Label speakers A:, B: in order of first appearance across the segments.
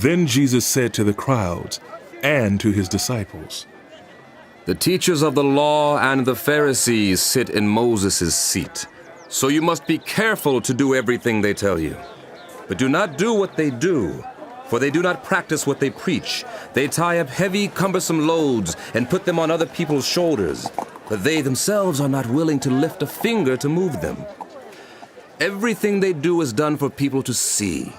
A: Then Jesus said to the crowds and to his disciples,
B: The teachers of the law and the Pharisees sit in Moses' seat. So you must be careful to do everything they tell you. But do not do what they do, for they do not practice what they preach. They tie up heavy, cumbersome loads and put them on other people's shoulders, but they themselves are not willing to lift a finger to move them. Everything they do is done for people to see.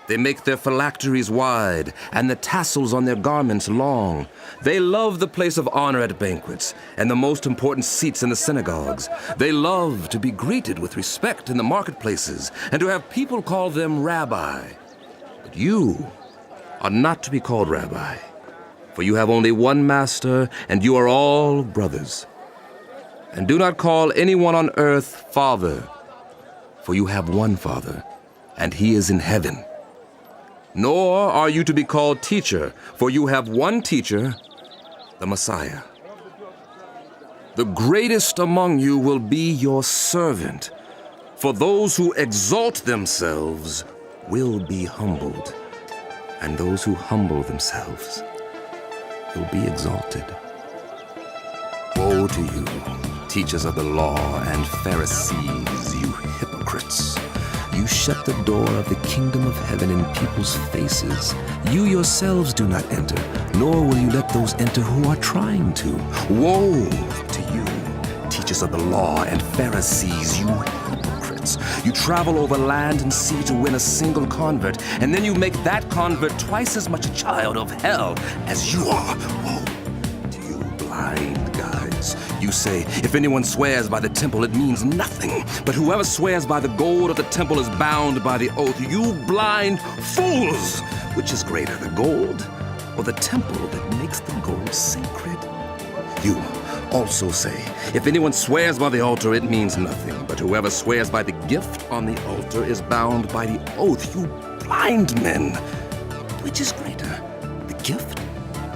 B: They make their phylacteries wide and the tassels on their garments long. They love the place of honor at banquets and the most important seats in the synagogues. They love to be greeted with respect in the marketplaces and to have people call them rabbi. But you are not to be called rabbi, for you have only one master and you are all brothers. And do not call anyone on earth father, for you have one Father, and he is in heaven. Nor are you to be called teacher, for you have one teacher, the Messiah. The greatest among you will be your servant, for those who exalt themselves will be humbled, and those who humble themselves will be exalted. Woe to you, teachers of the law and Pharisees, you hypocrites! You shut the door of the kingdom of heaven in people's faces. You yourselves do not enter, nor will you let those enter who are trying to. Woe to you, teachers of the law and Pharisees, you hypocrites! You travel over land and sea to win a single convert, and then you make that convert twice as much a child of hell as you are. Woe to you, blind guides! You say, if anyone swears by the temple, it means nothing. But whoever swears by the gold of the temple is bound by the oath. You blind fools! Which is greater, the gold or the temple that makes the gold sacred? You also say, if anyone swears by the altar, it means nothing. But whoever swears by the gift on the altar is bound by the oath. You blind men! Which is greater, the gift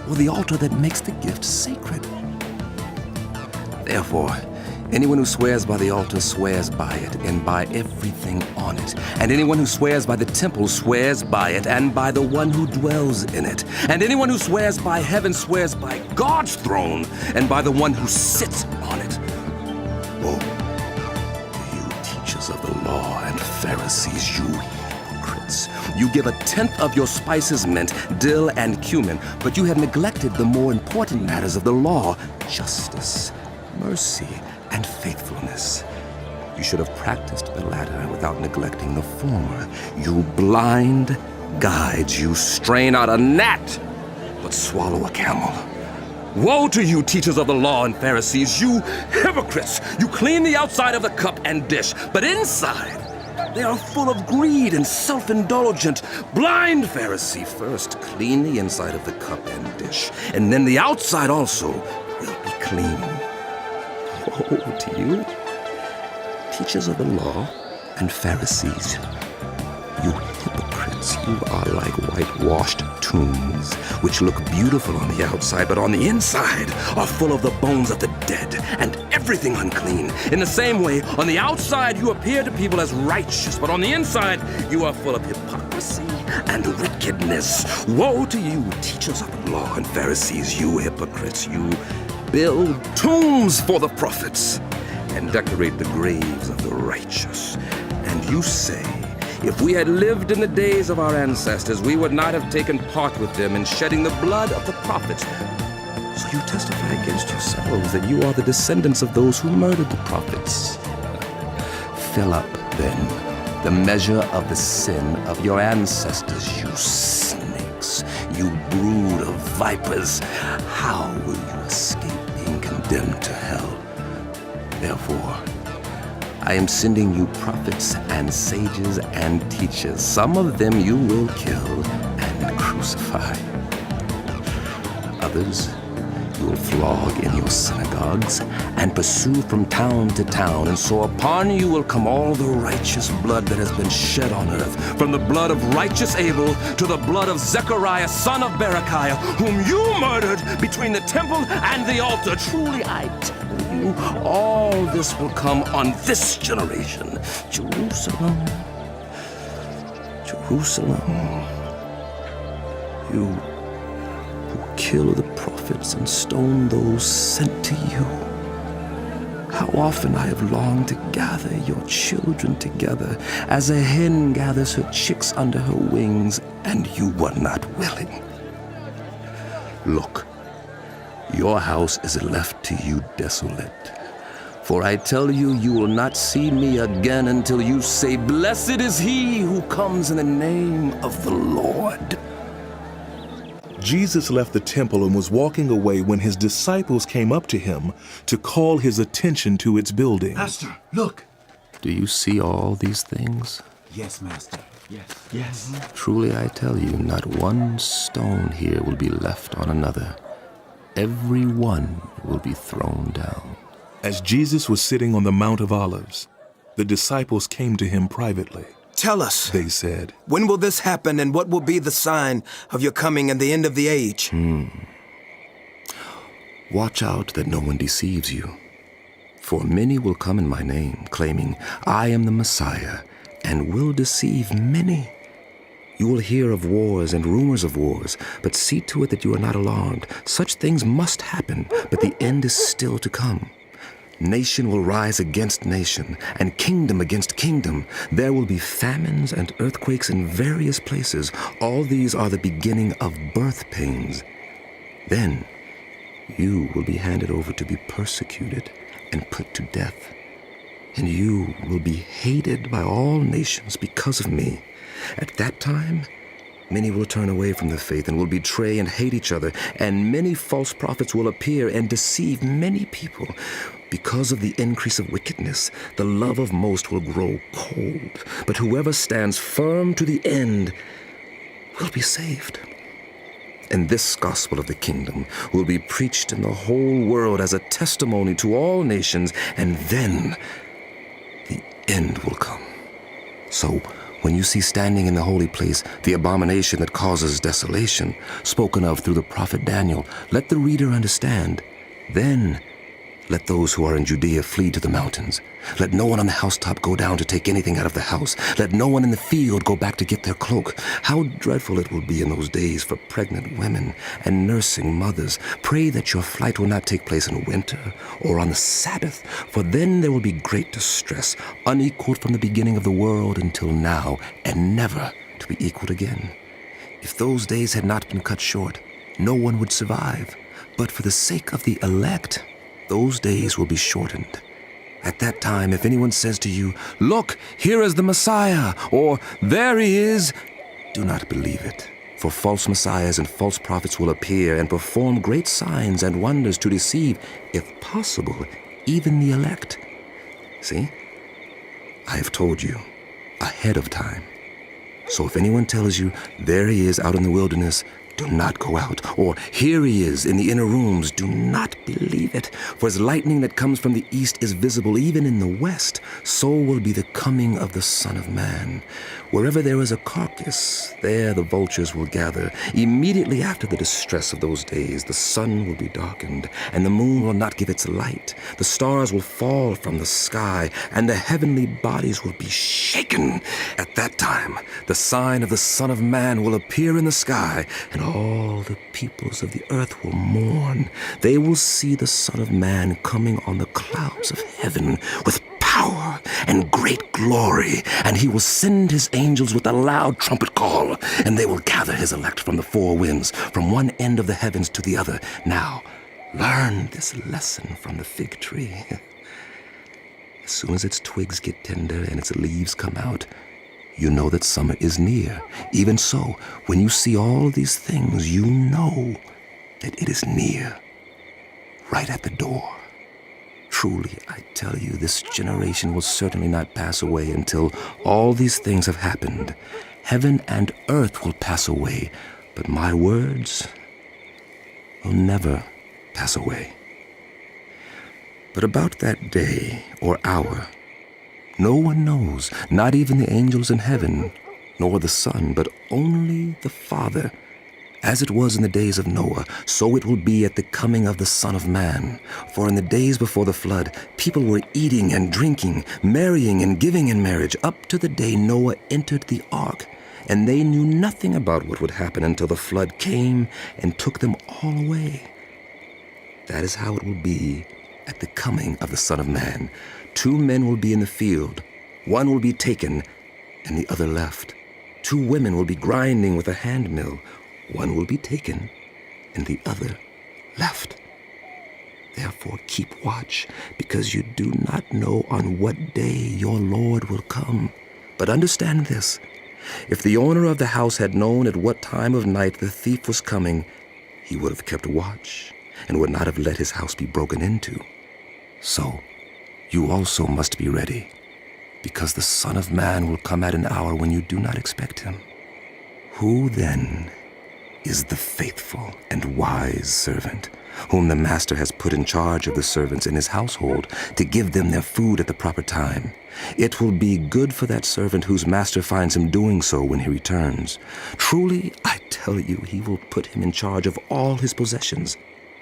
B: or the altar that makes the gift sacred? Therefore, anyone who swears by the altar swears by it and by everything on it. And anyone who swears by the temple swears by it and by the one who dwells in it. And anyone who swears by heaven swears by God's throne and by the one who sits on it. Woe to you, teachers of the law and Pharisees, you hypocrites! You give 1/10 of your spices, mint, dill, and cumin, but you have neglected the more important matters of the law, justice, mercy, and faithfulness. You should have practiced the latter without neglecting the former. You blind guides, you strain out a gnat, but swallow a camel. Woe to you, teachers of the law and Pharisees, you hypocrites! You clean the outside of the cup and dish, but inside they are full of greed and self-indulgent. Blind Pharisee, first clean the inside of the cup and dish, and then the outside also will be clean. Woe to you, teachers of the law and Pharisees, you hypocrites! You are like whitewashed tombs, which look beautiful on the outside, but on the inside are full of the bones of the dead and everything unclean. In the same way, on the outside you appear to people as righteous, but on the inside you are full of hypocrisy and wickedness. Woe to you, teachers of the law and Pharisees, you hypocrites! You build tombs for the prophets and decorate the graves of the righteous. And you say, if we had lived in the days of our ancestors, we would not have taken part with them in shedding the blood of the prophets. So you testify against yourselves that you are the descendants of those who murdered the prophets. Fill up, then, the measure of the sin of your ancestors, you snakes, you brood of vipers. How will you escape being condemned to hell? Therefore, I am sending you prophets and sages and teachers. Some of them you will kill and crucify. Others you will flog in your synagogues and pursue from town to town. And so upon you will come all the righteous blood that has been shed on earth, from the blood of righteous Abel to the blood of Zechariah, son of Berechiah, whom you murdered between the temple and the altar. Truly I tell you, all this will come on this generation. Jerusalem, Jerusalem,
C: You who kill the prophets and stone those sent to you. How often I have longed to gather your children together, as a hen gathers her chicks under her wings, and you were not willing. Look, your house is left to you desolate. For I tell you, you will not see me again until you say, "Blessed is he who comes in the name of the Lord."
A: Jesus left the temple and was walking away when his disciples came up to him to call his attention to its building.
D: Master, look!
C: Do you see all these things?
D: Yes, Master. Yes. Yes.
C: Truly I tell you, not one stone here will be left on another. Every one will be thrown down.
A: As Jesus was sitting on the Mount of Olives, the disciples came to him privately.
E: Tell us,
A: They said,
E: when will this happen, and what will be the sign of your coming and the end of the age?
C: Watch out that no one deceives you. For many will come in my name, claiming, "I am the Messiah," and will deceive many. You will hear of wars and rumors of wars, but see to it that you are not alarmed. Such things must happen, but the end is still to come. Nation will rise against nation, and kingdom against kingdom. There will be famines and earthquakes in various places. All these are the beginning of birth pains. Then you will be handed over to be persecuted and put to death. And you will be hated by all nations because of me. At that time, many will turn away from the faith and will betray and hate each other, and many false prophets will appear and deceive many people. Because of the increase of wickedness, the love of most will grow cold, but whoever stands firm to the end will be saved. And this gospel of the kingdom will be preached in the whole world as a testimony to all nations, and then the end will come. So, when you see standing in the holy place the abomination that causes desolation, spoken of through the prophet Daniel, let the reader understand. Then let those who are in Judea flee to the mountains. Let no one on the housetop go down to take anything out of the house. Let no one in the field go back to get their cloak. How dreadful it will be in those days for pregnant women and nursing mothers. Pray that your flight will not take place in winter or on the Sabbath, for then there will be great distress, unequaled from the beginning of the world until now, and never to be equaled again. If those days had not been cut short, no one would survive. But for the sake of the elect, those days will be shortened. At that time, if anyone says to you, "Look, here is the Messiah," or "There he is," do not believe it. For false messiahs and false prophets will appear and perform great signs and wonders to deceive, if possible, even the elect. See, I have told you ahead of time. So if anyone tells you, "There he is out in the wilderness," do not go out. Or, "Here he is in the inner rooms," do not believe it. For as lightning that comes from the east is visible even in the west, so will be the coming of the Son of Man. Wherever there is a carcass, there the vultures will gather. Immediately after the distress of those days, the sun will be darkened, and the moon will not give its light. The stars will fall from the sky, and the heavenly bodies will be shaken. At that time, the sign of the Son of Man will appear in the sky, and all the peoples of the earth will mourn. They will see the Son of Man coming on the clouds of heaven with power and great glory, and he will send his angels with a loud trumpet call, and they will gather his elect from the four winds, from one end of the heavens to the other. Now, learn this lesson from the fig tree. As soon as its twigs get tender and its leaves come out, you know that summer is near. Even so, when you see all these things, you know that it is near, right at the door. Truly, I tell you, this generation will certainly not pass away until all these things have happened. Heaven and earth will pass away, but my words will never pass away. But about that day or hour, no one knows, not even the angels in heaven, nor the Son, but only the Father. As it was in the days of Noah, so it will be at the coming of the Son of Man. For in the days before the flood, people were eating and drinking, marrying and giving in marriage, up to the day Noah entered the ark. and they knew nothing about what would happen until the flood came and took them all away. That is how it will be at the coming of the Son of Man. 2 men will be in the field. One will be taken and the other left. 2 women will be grinding with a hand mill. One will be taken and the other left. Therefore keep watch, because you do not know on what day your Lord will come. But understand this, if the owner of the house had known at what time of night the thief was coming, he would have kept watch and would not have let his house be broken into. So you also must be ready, because the Son of Man will come at an hour when you do not expect him. Who then is the faithful and wise servant, whom the master has put in charge of the servants in his household to give them their food at the proper time? It will be good for that servant whose master finds him doing so when he returns. Truly, I tell you, he will put him in charge of all his possessions.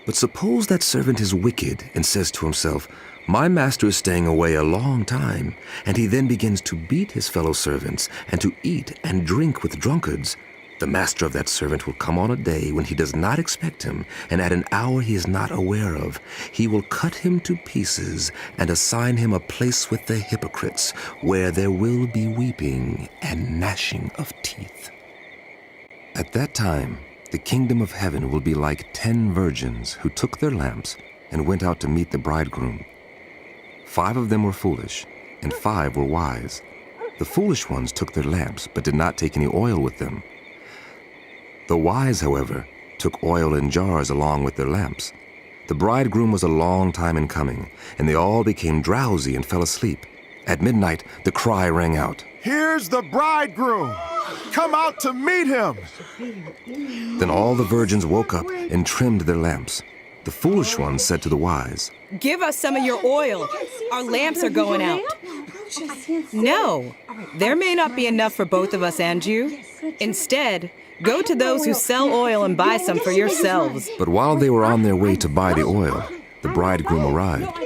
C: But suppose that servant is wicked and says to himself, "My master is staying away a long time," and he then begins to beat his fellow servants and to eat and drink with drunkards. The master of that servant will come on a day when he does not expect him, and at an hour he is not aware of. He will cut him to pieces and assign him a place with the hypocrites, where there will be weeping and gnashing of teeth. At that time, the kingdom of heaven will be like 10 virgins who took their lamps and went out to meet the bridegroom. 5 of them were foolish, and 5 were wise. The foolish ones took their lamps, but did not take any oil with them. The wise, however, took oil in jars along with their lamps. The bridegroom was a long time in coming, and they all became drowsy and fell asleep. At midnight, the cry rang out,
F: "Here's the bridegroom! Come out to meet him!"
C: Then all the virgins woke up and trimmed their lamps. The foolish ones said to the wise,
G: "Give us some of your oil. Our lamps are going out." "No, there may not be enough for both of us and you. Instead, go to those who sell oil and buy some for yourselves."
C: But while they were on their way to buy the oil, the bridegroom arrived.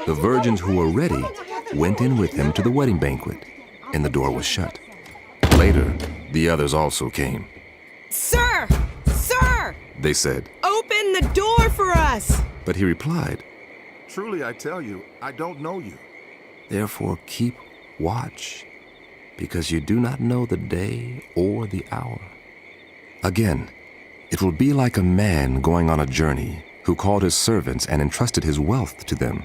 C: The virgins who were ready went in with him to the wedding banquet, and the door was shut. Later, the others also came.
G: "Sir! Sir!
C: They said,
G: Open the door for us!"
C: but he replied,
F: "Truly I tell you, I don't know you."
C: "Therefore keep watch, because you do not know the day or the hour." Again, it will be like a man going on a journey who called his servants and entrusted his wealth to them.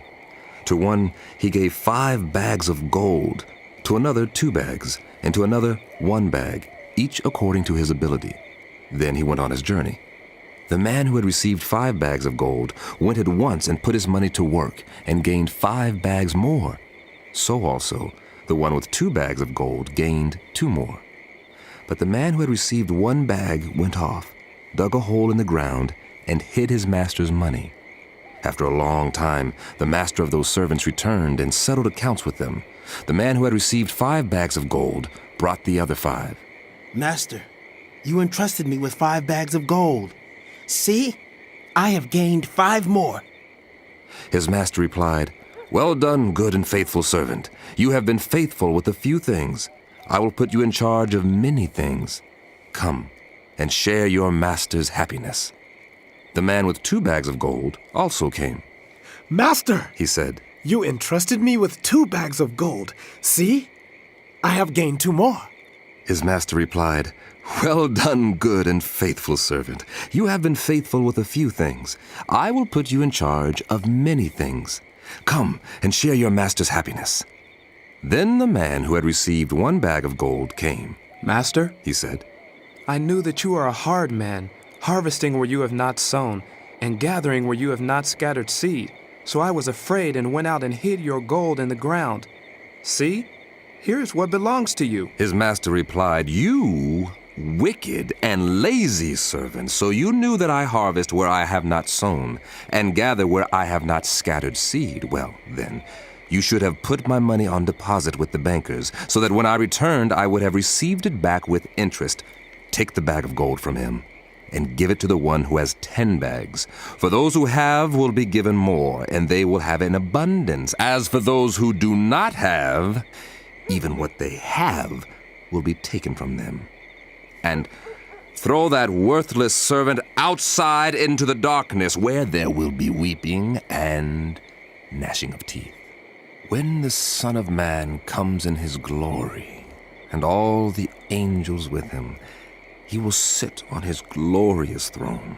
C: To one he gave 5 bags of gold, to another 2 bags, and to another 1 bag, each according to his ability. Then he went on his journey. The man who had received 5 bags of gold went at once and put his money to work and gained 5 bags more. So also, the one with 2 bags of gold gained 2 more. But the man who had received 1 bag went off, dug a hole in the ground, and hid his master's money. After a long time, the master of those servants returned and settled accounts with them. The man who had received 5 bags of gold brought the other 5.
H: "Master, you entrusted me with 5 bags of gold. See, I have gained 5 more."
C: His master replied, "Well done, good and faithful servant. You have been faithful with a few things. I will put you in charge of many things. Come and share your master's happiness." The man with 2 bags of gold also came.
I: "Master,"
C: He said,
I: you entrusted me with 2 bags of gold. See, I have gained 2 more.
C: His master replied, "Well done, good and faithful servant. You have been faithful with a few things. I will put you in charge of many things. Come and share your master's happiness." Then the man who had received 1 bag of gold came.
J: "Master,
C: He said,
J: I knew that you are a hard man, harvesting where you have not sown, and gathering where you have not scattered seed. So I was afraid and went out and hid your gold in the ground. See, here is what belongs to you."
C: His master replied, "You wicked and lazy servant, so you knew that I harvest where I have not sown, and gather where I have not scattered seed. Well, then, you should have put my money on deposit with the bankers, so that when I returned I would have received it back with interest. Take the bag of gold from him, and give it to the one who has 10 bags. For those who have will be given more, and they will have in abundance. As for those who do not have, even what they have will be taken from them."
B: and throw that worthless servant outside into the darkness, where there will be weeping and gnashing of teeth. When the Son of Man comes in his glory, and all the angels with him, he will sit on his glorious throne.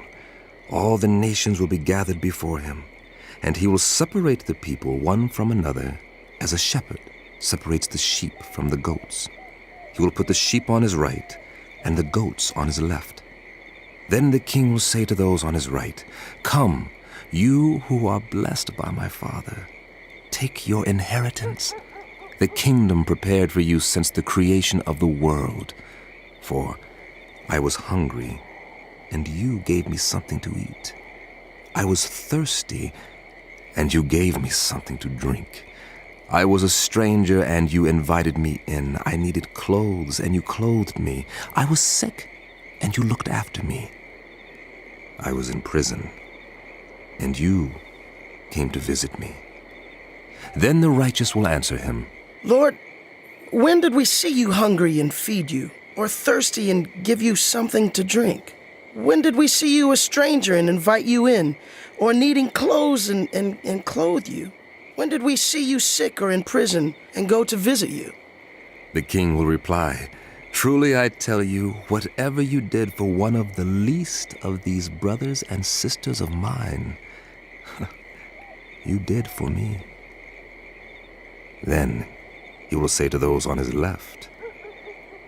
B: All the nations will be gathered before him, and he will separate the people one from another, as a shepherd separates the sheep from the goats. He will put the sheep on his right, and the goats on his left. Then the king will say to those on his right, "Come, you who are blessed by my Father, take your inheritance, the kingdom prepared for you since the creation of the world. For I was hungry, and you gave me something to eat. I was thirsty, and you gave me something to drink. I was a stranger, and you invited me in. I needed clothes, and you clothed me. I was sick, and you looked after me. I was in prison, and you came to visit me." Then the righteous will answer him,
H: Lord, when did we see you hungry and feed you, or thirsty and give you something to drink? When did we see you a stranger and invite you in, or needing clothes and clothe you? When did we see you sick or in prison and go to visit you?
C: The king will reply, "Truly I tell you, whatever you did for one of the least of these brothers and sisters of mine, you did for me." Then he will say to those on his left,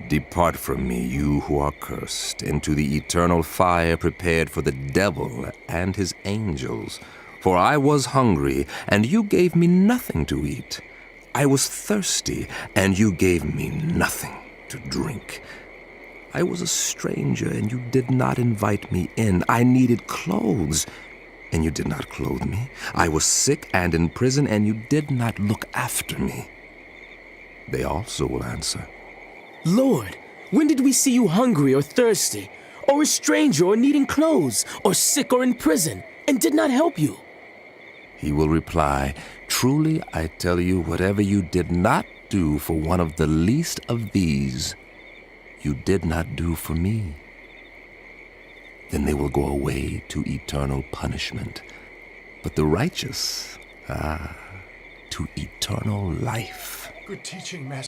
C: "Depart from me, you who are cursed, into the eternal fire prepared for the devil and his angels. For I was hungry, and you gave me nothing to eat. I was thirsty, and you gave me nothing to drink. I was a stranger, and you did not invite me in. I needed clothes, and you did not clothe me. I was sick and in prison, and you did not look after me." They also will answer,
K: Lord, when did we see you hungry or thirsty, or a stranger or needing clothes, or sick or in prison, and did not help you?
C: He will reply, "Truly I tell you, whatever you did not do for one of the least of these, you did not do for me." Then they will go away to eternal punishment, but the righteous, to eternal life.
F: Good teaching, Master.